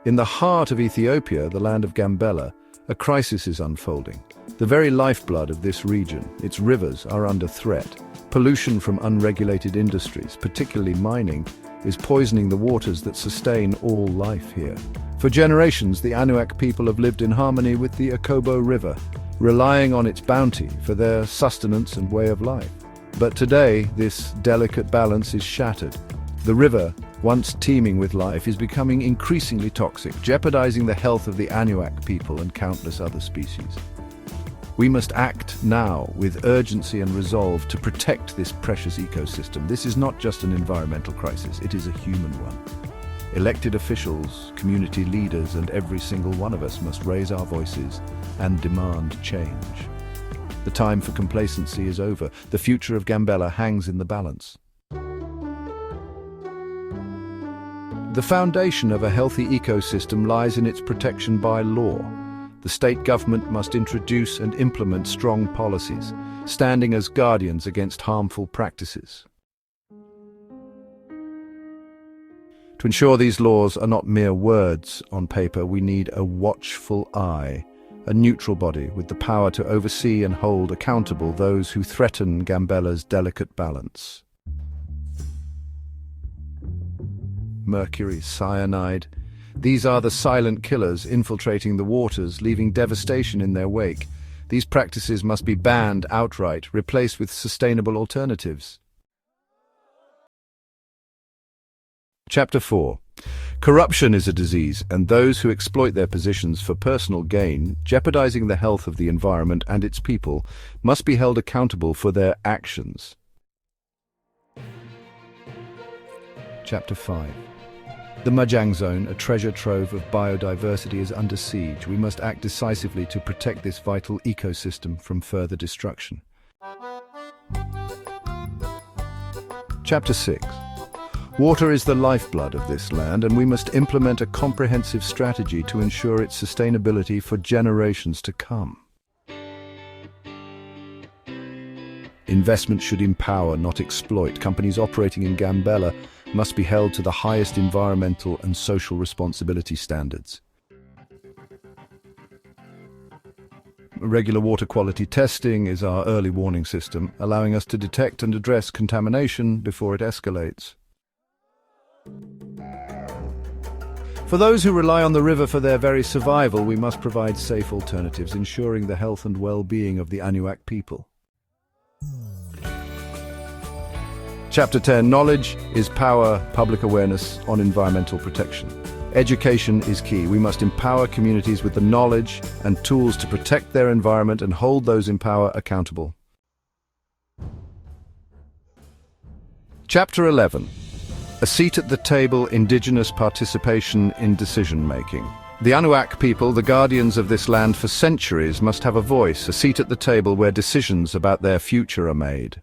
In the heart of Ethiopia, the land of Gambella, a crisis is unfolding. The very lifeblood of this region, its rivers, are under threat. Pollution from unregulated industries, particularly mining, is poisoning the waters that sustain all life here. For generations, the Anuak people have lived in harmony with the Akobo River, relying on its bounty for their sustenance and way of life. But today, this delicate balance is shattered. The river, once teeming with life, is becoming increasingly toxic, jeopardizing the health of the Anuak people and countless other species. We must act now with urgency and resolve to protect this precious ecosystem. This is not just an environmental crisis, it is a human one. Elected officials, community leaders, and every single one of us must raise our voices and demand change. The time for complacency is over. The future of Gambella hangs in the balance. The foundation of a healthy ecosystem lies in its protection by law. The state government must introduce and implement strong policies, standing as guardians against harmful practices. To ensure these laws are not mere words on paper, we need a watchful eye, a neutral body with the power to oversee and hold accountable those who threaten Gambella's delicate balance. Mercury, cyanide. These are the silent killers infiltrating the waters, leaving devastation in their wake. These practices must be banned outright, replaced with sustainable alternatives. Chapter 4. Corruption is a disease, and those who exploit their positions for personal gain, jeopardizing the health of the environment and its people, must be held accountable for their actions. Chapter 5. The Mujang Zone, a treasure trove of biodiversity, is under siege. We must act decisively to protect this vital ecosystem from further destruction. Chapter 6. Water is the lifeblood of this land, and we must implement a comprehensive strategy to ensure its sustainability for generations to come. Investment should empower, not exploit. Companies operating in Gambella must be held to the highest environmental and social responsibility standards. Regular water quality testing is our early warning system, allowing us to detect and address contamination before it escalates. For those who rely on the river for their very survival, we must provide safe alternatives, ensuring the health and well-being of the Anuak people. Chapter 10. Knowledge is power, public awareness on environmental protection. Education is key. We must empower communities with the knowledge and tools to protect their environment and hold those in power accountable. Chapter 11. A seat at the table, indigenous participation in decision-making. The Anuak people, the guardians of this land for centuries, must have a voice, a seat at the table where decisions about their future are made.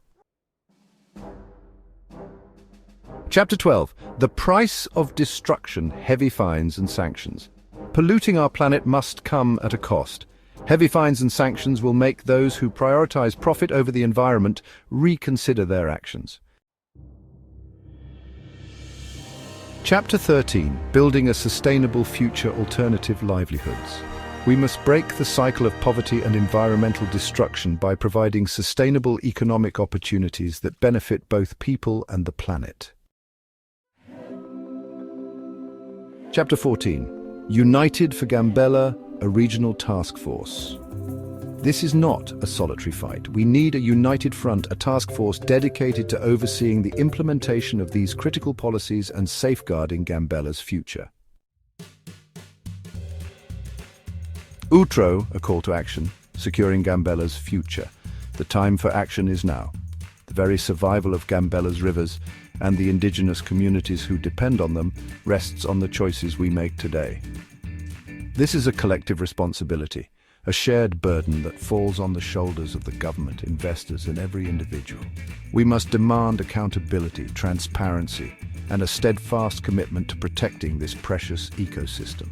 Chapter 12. The price of destruction, heavy fines and sanctions. Polluting our planet must come at a cost. Heavy fines and sanctions will make those who prioritize profit over the environment reconsider their actions. Chapter 13. Building a sustainable future, alternative livelihoods. We must break the cycle of poverty and environmental destruction by providing sustainable economic opportunities that benefit both people and the planet. Chapter 14. United for Gambella, a regional task force. This is not a solitary fight. We need a united front, a task force dedicated to overseeing the implementation of these critical policies and safeguarding Gambella's future. Outro, a call to action, securing Gambella's future. The time for action is now. The very survival of Gambella's rivers and the indigenous communities who depend on them rests on the choices we make today. This is a collective responsibility, a shared burden that falls on the shoulders of the government, investors, and every individual. We must demand accountability, transparency, and a steadfast commitment to protecting this precious ecosystem.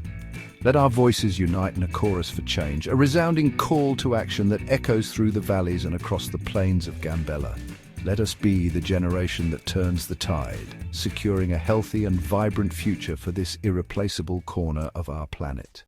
Let our voices unite in a chorus for change, a resounding call to action that echoes through the valleys and across the plains of Gambella. Let us be the generation that turns the tide, securing a healthy and vibrant future for this irreplaceable corner of our planet.